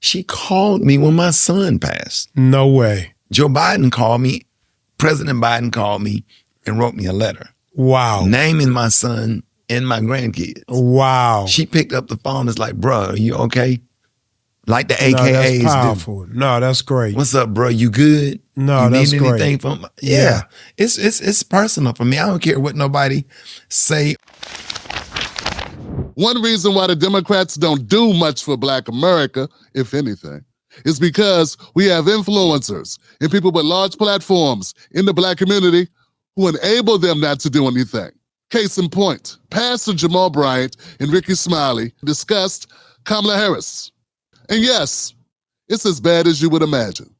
She called me when my son passed. No way. Joe Biden called me, President Biden called me and wrote me a letter. Wow. Naming my son and my grandkids. Wow. She picked up the phone and was like, bro, are you okay? Like the AKAs No, that's powerful. do. No, that's great. What's up, bro? You good? No, you that's need great. anything from? Yeah. It's personal for me. I don't care what nobody say. One reason why the Democrats don't do much for Black America, if anything, is because we have influencers and people with large platforms in the Black community who enable them not to do anything. Case in point, Pastor Jamal Bryant and Rickey Smiley discussed Kamala Harris. And yes, it's as bad as you would imagine.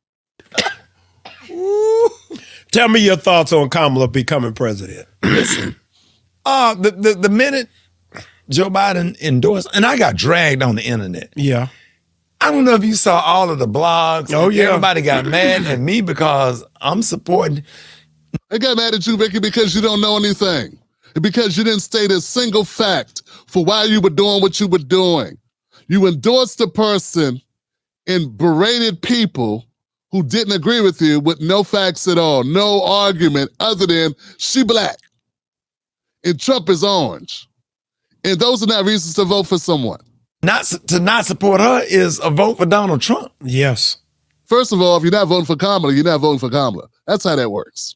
Tell me your thoughts on Kamala becoming president. Listen, the minute Joe Biden endorsed, and I got dragged on the internet. Yeah. I don't know if you saw all of the blogs. Oh, yeah. Everybody got mad at me because I'm supporting. They got mad at you, Rickey, because you don't know anything. And because you didn't state a single fact for why you were doing what you were doing. You endorsed a person and berated people who didn't agree with you with no facts at all, no argument other than she Black and Trump is orange. And those are not reasons to vote for someone. To not support her is a vote for Donald Trump. Yes. First of all, if you're not voting for Kamala, you're not voting for Kamala. That's how that works.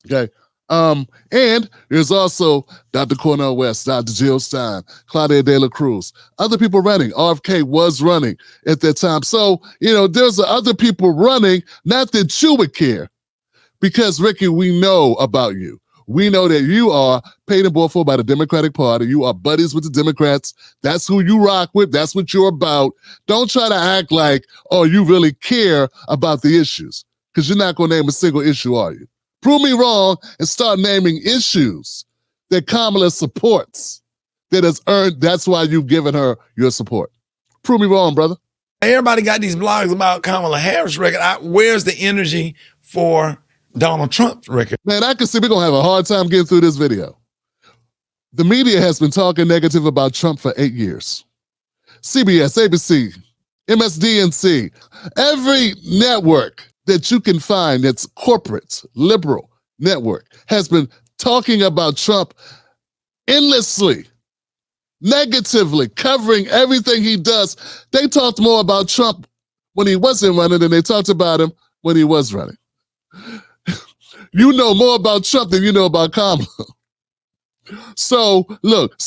Okay. And there's also Dr. Cornel West, Dr. Jill Stein, Claudia De La Cruz, other people running. RFK was running at that time. So, there's other people running, not that you would care. Because, Rickey, we know about you. We know that you are paid and bought for by the Democratic Party. You are buddies with the Democrats. That's who you rock with. That's what you're about. Don't try to act like, you really care about the issues. Because you're not going to name a single issue, are you? Prove me wrong and start naming issues that Kamala supports that has earned, that's why you've given her your support. Prove me wrong, brother. Everybody got these blogs about Kamala Harris record. Where's the energy for Donald Trump's record? Man, I can see we're going to have a hard time getting through this video. The media has been talking negative about Trump for 8 years. CBS, ABC, MSDNC, every network that you can find that's corporate, liberal network has been talking about Trump endlessly, negatively, covering everything he does. They talked more about Trump when he wasn't running than they talked about him when he was running. You know more about Trump than you know about Kamala. So, look,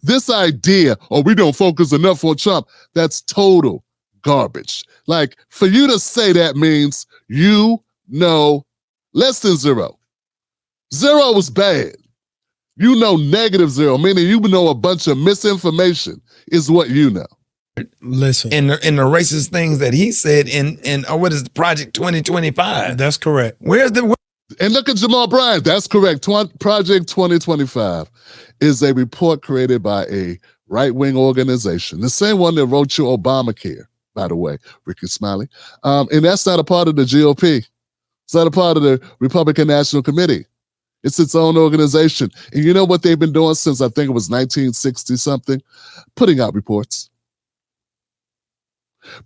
this idea, we don't focus enough on Trump, that's total garbage. Like, for you to say that means you know less than zero. Zero is bad. You know negative zero, meaning you know a bunch of misinformation is what you know. Listen. In the racist things that he said in what is it, Project 2025? That's correct. And look at Jamal Bryant. That's correct. Project 2025 is a report created by a right-wing organization, the same one that wrote you Obamacare, by the way, Rickey Smiley. And that's not a part of the GOP. It's not a part of the Republican National Committee. It's its own organization. And you know what they've been doing since I think it was 1960-something? Putting out reports.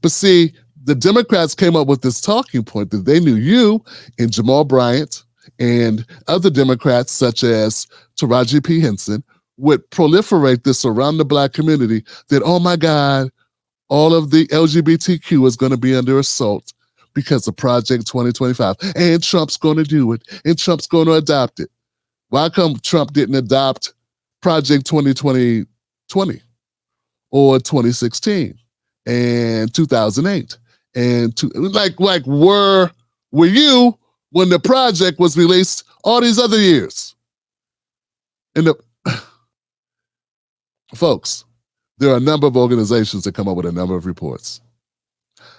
But see, the Democrats came up with this talking point that they knew you and Jamal Bryant and other Democrats such as Taraji P. Henson would proliferate this around the Black community that, oh my God, all of the LGBTQ is going to be under assault because of Project 2025. And Trump's going to do it. And Trump's going to adopt it. Why come Trump didn't adopt Project 2020 or 2016 and 2008? And were you when the project was released all these other years? And folks, there are a number of organizations that come up with a number of reports.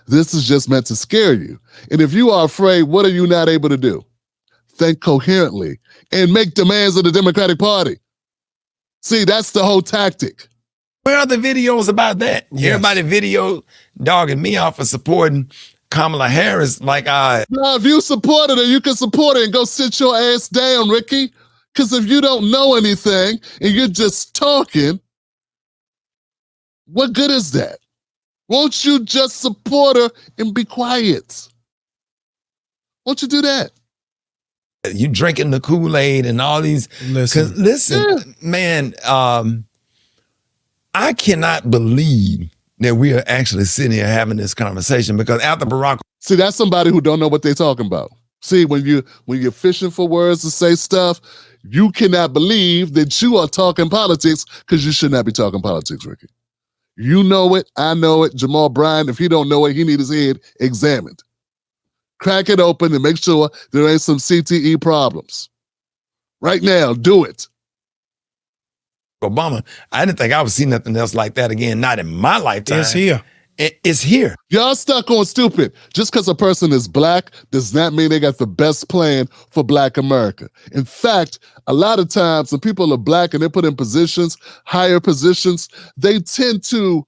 This is just meant to scare you. And if you are afraid, what are you not able to do? Think coherently and make demands of the Democratic Party. See, that's the whole tactic. Where are the videos about that? Yes. Everybody video dogging me off for supporting Kamala Harris like I... Now, if you supported her, you can support her and go sit your ass down, Rickey. Because if you don't know anything and you're just talking, what good is that? Won't you just support her and be quiet? Won't you do that? You drinking the Kool-Aid and all these. Listen, man, I cannot believe that we are actually sitting here having this conversation, because after Barack. See, that's somebody who don't know what they're talking about. See, when you're fishing for words to say stuff, you cannot believe that you are talking politics, because you should not be talking politics, Ricky. You know it. I know it. Jamal Bryant, if he don't know it, he need his head examined. Crack it open and make sure there ain't some CTE problems. Right now, do it. Obama, I didn't think I would see nothing else like that again, not in my lifetime. It's here. It's here. Y'all stuck on stupid. Just because a person is black does not mean they got the best plan for Black America. In fact, a lot of times when people are black and they're put in positions, higher positions, they tend to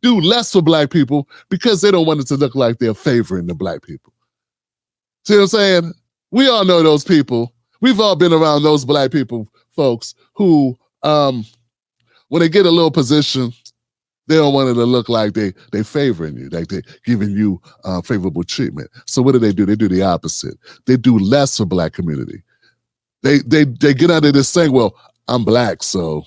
do less for black people because they don't want it to look like they're favoring the black people. See what I'm saying? We all know those people. We've all been around those black people, folks, who, when they get a little position, they don't want it to look like they favoring you, like they giving you favorable treatment. So what do? They do the opposite. They do less for black community. They get under this saying, well, I'm black, so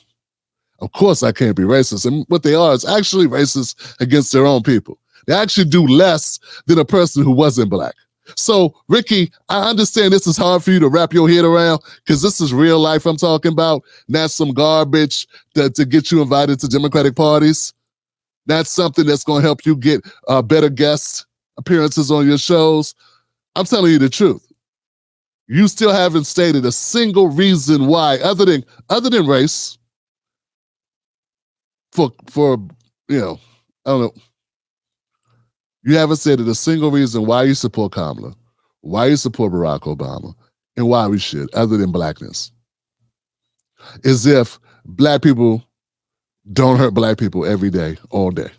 of course I can't be racist. And what they are is actually racist against their own people. They actually do less than a person who wasn't black. So, Ricky, I understand this is hard for you to wrap your head around, because this is real life I'm talking about, not some garbage to get you invited to Democratic parties. That's something that's going to help you get better guest appearances on your shows. I'm telling you the truth. You still haven't stated a single reason why, other than race, for I don't know. You haven't said a single reason why you support Kamala, why you support Barack Obama, and why we should, other than blackness. As if black people don't hurt black people every day, all day.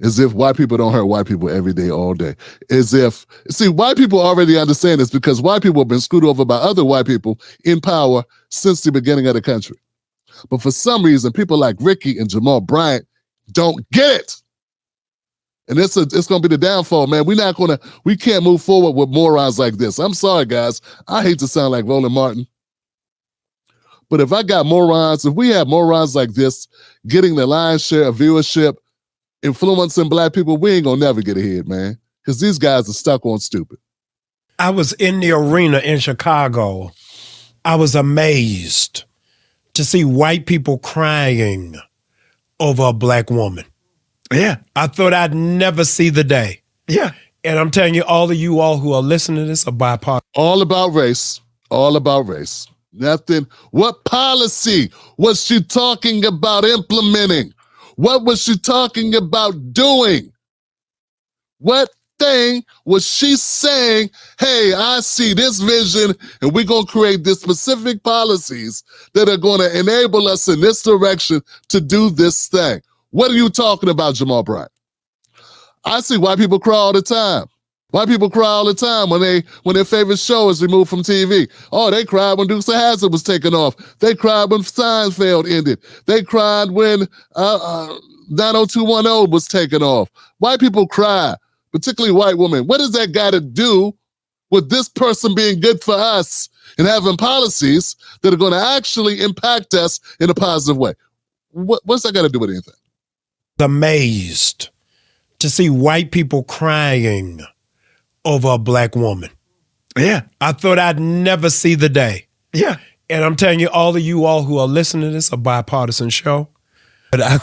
As if white people don't hurt white people every day, all day. As if, see, white people already understand this, because white people have been screwed over by other white people in power since the beginning of the country. But for some reason, people like Ricky and Jamal Bryant don't get it. And it's going to be the downfall, man. We can't move forward with morons like this. I'm sorry, guys. I hate to sound like Roland Martin. But if we have morons like this getting the lion's share of viewership, influencing black people, we ain't going to never get ahead, man. Because these guys are stuck on stupid. I was in the arena in Chicago. I was amazed to see white people crying over a black woman. Yeah. I thought I'd never see the day. Yeah. And I'm telling you, all of you all who are listening to this are bipartisan. All about race. All about race. Nothing. What policy was she talking about implementing? What was she talking about doing? What thing was she saying, hey, I see this vision and we're going to create this specific policies that are going to enable us in this direction to do this thing? What are you talking about, Jamal Bryant? I see white people cry all the time. White people cry all the time when their favorite show is removed from TV. Oh, they cried when Dukes of Hazzard was taken off. They cried when Seinfeld ended. They cried when 90210 was taken off. White people cry, particularly white women. What does that got to do with this person being good for us and having policies that are going to actually impact us in a positive way? What's that got to do with anything? Amazed to see white people crying over a black woman. Yeah. I thought I'd never see the day. Yeah. And I'm telling you, all of you all who are listening to this, a bipartisan show. But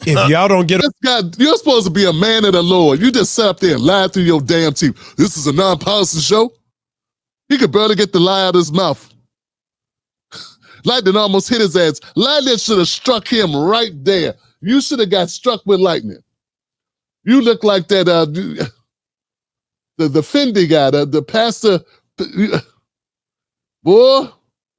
if y'all don't get this guy, you're supposed to be a man of the Lord. You just sat up there and lied through your damn teeth. This is a non-partisan show. He could barely get the lie out of his mouth. Lightning almost hit his ass. Lightning should have struck him right there. You should have got struck with lightning. You look like that, the Fendi guy, the pastor. Boy.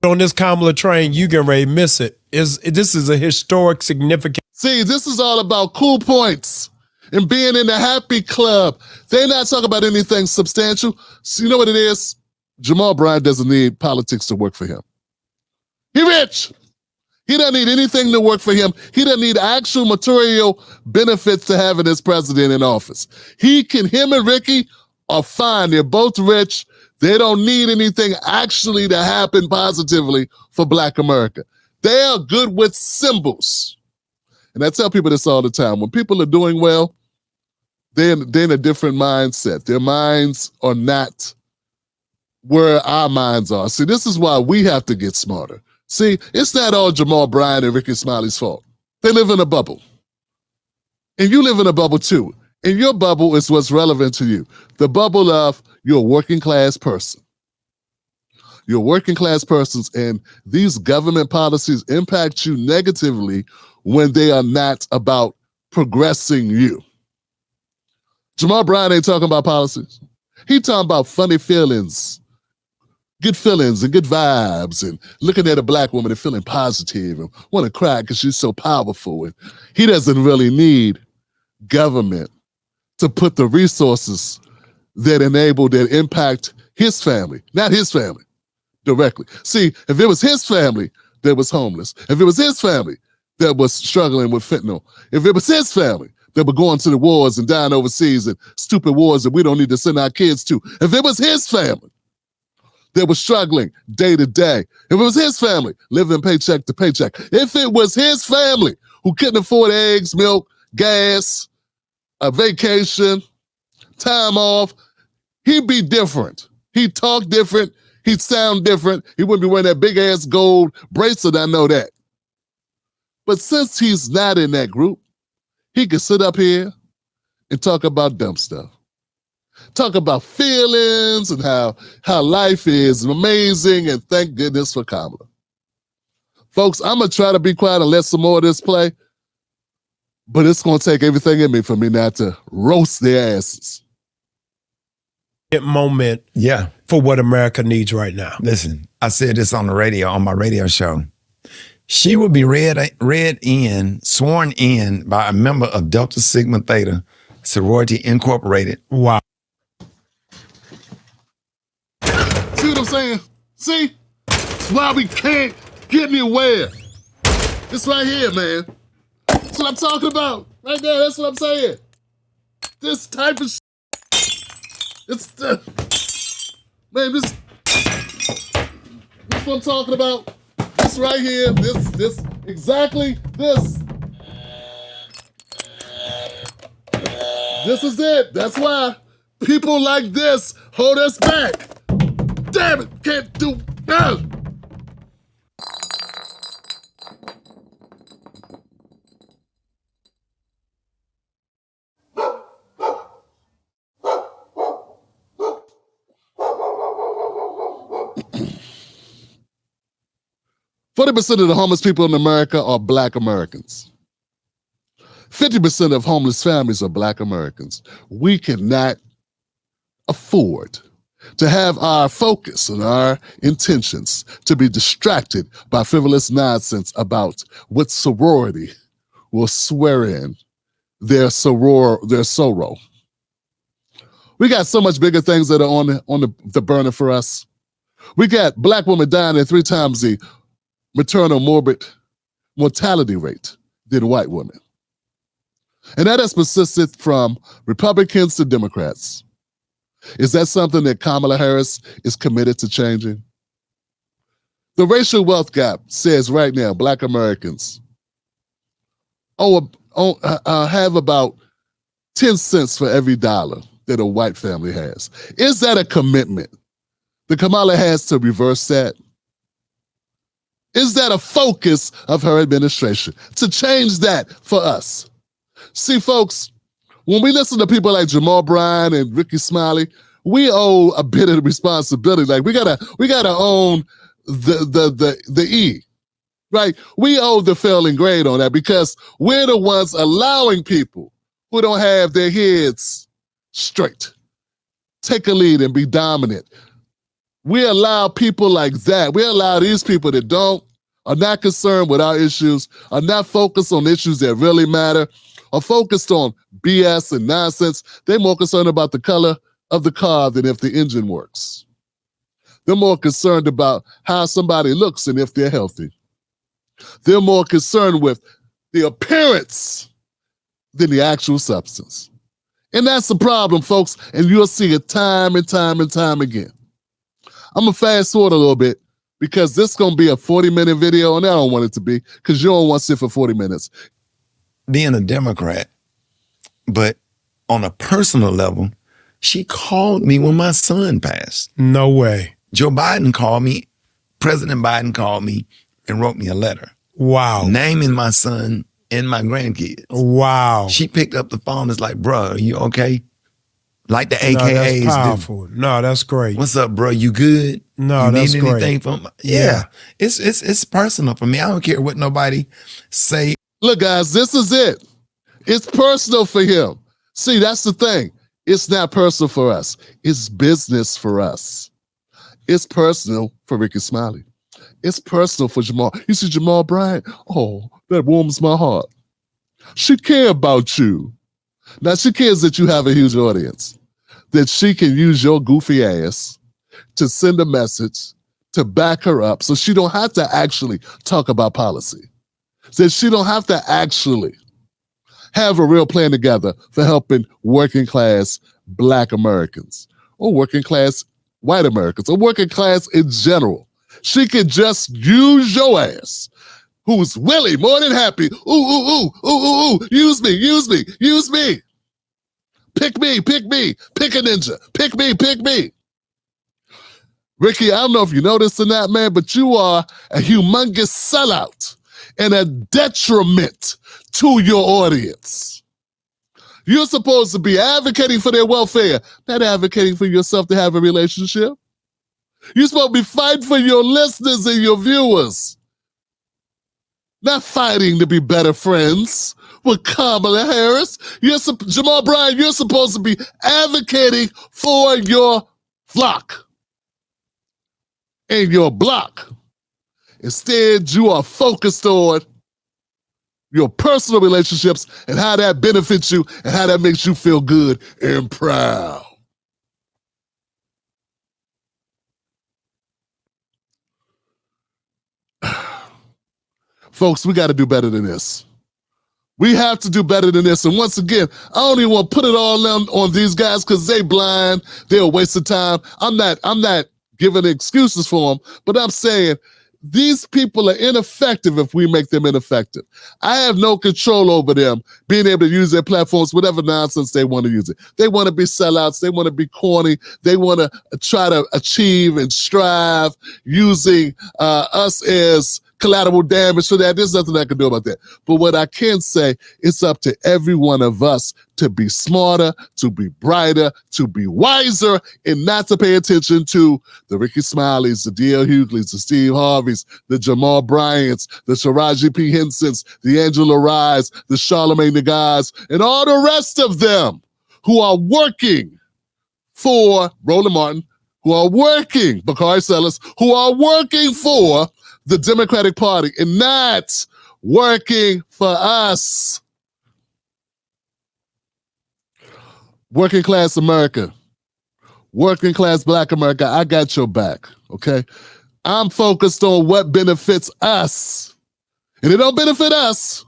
on this Kamala train, you get ready to miss it. This is a historic, significant. See, this is all about cool points and being in the happy club. They're not talking about anything substantial. So you know what it is? Jamal Bryant doesn't need politics to work for him. He rich. He doesn't need anything to work for him. He doesn't need actual material benefits to having this president in office. Him and Rickey are fine. They're both rich. They don't need anything actually to happen positively for Black America. They are good with symbols. And I tell people this all the time. When people are doing well, they're in a different mindset. Their minds are not where our minds are. See, this is why we have to get smarter. See, it's not all Jamal Bryant and Rickey Smiley's fault. They live in a bubble. And you live in a bubble too. And your bubble is what's relevant to you. The bubble of you're a working class person. You're working class persons, and these government policies impact you negatively when they are not about progressing you. Jamal Bryant ain't talking about policies. He talking about funny feelings. Good feelings and good vibes, and looking at a Black woman and feeling positive and want to cry because she's so powerful. And he doesn't really need government to put the resources that impact his family, not his family, directly. See, if it was his family that was homeless, if it was his family that was struggling with fentanyl, if it was his family that were going to the wars and dying overseas and stupid wars that we don't need to send our kids to, if it was his family that was struggling day to day, if it was his family living paycheck to paycheck, if it was his family who couldn't afford eggs, milk, gas, a vacation, time off, he'd be different. He'd talk different. He'd sound different. He wouldn't be wearing that big ass gold bracelet, I know that. But since he's not in that group, he can sit up here and talk about dumb stuff. Talk about feelings and how life is amazing, and thank goodness for Kamala. Folks, I'm going to try to be quiet and let some more of this play, but it's going to take everything in me for me not to roast their asses. Moment for what America needs right now. Listen, I said this on the radio, on my radio show. She will be sworn in by a member of Delta Sigma Theta Sorority Incorporated. Wow. See what I'm saying? See? That's why we can't get anywhere. This right here, man. That's what I'm talking about. Right there, that's what I'm saying. This type of shit. It's man, this what I'm talking about. This right here, this, exactly this. This is it. That's why people like this hold us back. Damn it, can't do that. % of the homeless people in America are Black Americans. 50% of homeless families are Black Americans. We cannot afford to have our focus and our intentions to be distracted by frivolous nonsense about what sorority will swear in their sorrow. We got so much bigger things that are on the burner for us. We got Black women dying at 3 times the maternal mortality rate than white women. And that has persisted from Republicans to Democrats. Is that something that Kamala Harris is committed to changing? The racial wealth gap says right now, Black Americans have about 10 cents for every dollar that a white family has. Is that a commitment that Kamala has to reverse that? Is that a focus of her administration to change that for us? See, folks, when we listen to people like Jamal Bryant and Rickey Smiley, we owe a bit of responsibility. Like we gotta own the E, right? We owe the failing grade on that because we're the ones allowing people who don't have their heads straight take a lead and be dominant. We allow people like that. We allow these people that are not concerned with our issues, are not focused on issues that really matter, are focused on BS and nonsense. They're more concerned about the color of the car than if the engine works. They're more concerned about how somebody looks and if they're healthy. They're more concerned with the appearance than the actual substance. And that's the problem, folks, and you'll see it time and time and time again. I'm going to fast forward a little bit because this is going to be a 40-minute video, and I don't want it to be because you don't want to sit for 40 minutes. Being a Democrat, but on a personal level, she called me when my son passed. No way. Joe Biden called me, President Biden called me and wrote me a letter. Wow. Naming my son and my grandkids. Wow. She picked up the phone and was like, bro, are you okay? Like the AKAs No, that's do. powerful. No, that's great. What's up, bro? You good? No, you that's need great. anything from? Yeah. It's personal for me. I don't care what nobody say. Look, guys, this is it. It's personal for him. See, that's the thing. It's not personal for us. It's business for us. It's personal for Rickey Smiley. It's personal for Jamal. You see Jamal Bryant? Oh, that warms my heart. She cares about you. Now, she cares that you have a huge audience, that she can use your goofy ass to send a message to back her up so she don't have to actually talk about policy, that she don't have to actually have a real plan together for helping working class Black Americans or working class white Americans or working class in general. She can just use your ass, who's willing, more than happy. Ooh, use me, use me, use me. Pick me, pick me, pick a ninja, pick me. Rickey, I don't know if you know this or not, man, but you are a humongous sellout and a detriment to your audience. You're supposed to be advocating for their welfare, not advocating for yourself to have a relationship. You're supposed to be fighting for your listeners and your viewers, not fighting to be better friends with Kamala Harris. Jamal Bryant, you're supposed to be advocating for your flock and your block. Instead, you are focused on your personal relationships and how that benefits you and how that makes you feel good and proud. Folks, we got to do better than this. We have to do better than this. And once again, I don't even want to put it all on these guys because they blind. They're a waste of time. I'm not giving excuses for them, but I'm saying these people are ineffective if we make them ineffective. I have no control over them being able to use their platforms, whatever nonsense they want to use it. They want to be sellouts. They want to be corny. They want to try to achieve and strive using us as collateral damage for that. There's nothing I can do about that. But what I can say, it's up to every one of us to be smarter, to be brighter, to be wiser, and not to pay attention to the Rickey Smileys, the D.L. Hugleys, the Steve Harveys, the Jamal Bryants, the Taraji P. Hensons, the Angela Rye's, the Charlamagne the Guys, and all the rest of them who are working for Roland Martin, who are working, Bakari Sellers, who are working for the Democratic Party and not working for us. Working class America, working class Black America, I got your back, okay? I'm focused on what benefits us. And it don't benefit us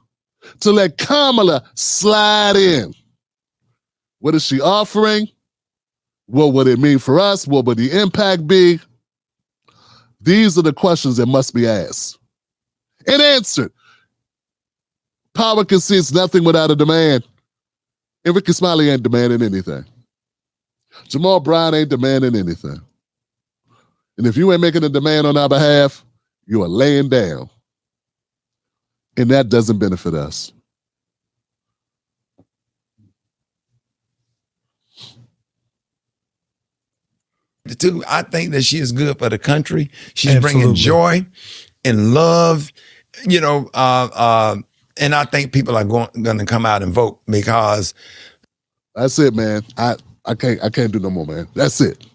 to let Kamala slide in. What is she offering? What would it mean for us? What would the impact be? These are the questions that must be asked and answered. Power concedes nothing without a demand. And Rickey Smiley ain't demanding anything. Jamal Bryant ain't demanding anything. And if you ain't making a demand on our behalf, you are laying down. And that doesn't benefit us. Too, I think that she is good for the country. She's Absolutely. bringing joy and love, and I think people are going to come out and vote because that's it, man. I can't do no more, man. That's it,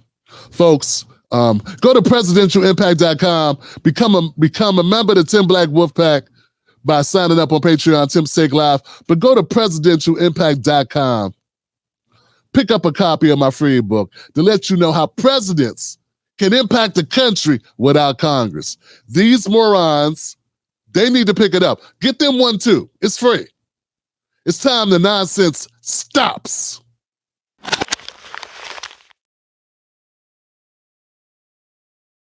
folks. Go to presidentialimpact.com. Become a member of the Tim Black Wolfpack by signing up on Patreon, Tim's Take Live. But go to presidentialimpact.com. Pick up a copy of my free book to let you know how presidents can impact the country without Congress. These morons They need to pick it up. Get them one too. It's free. It's time the nonsense stops.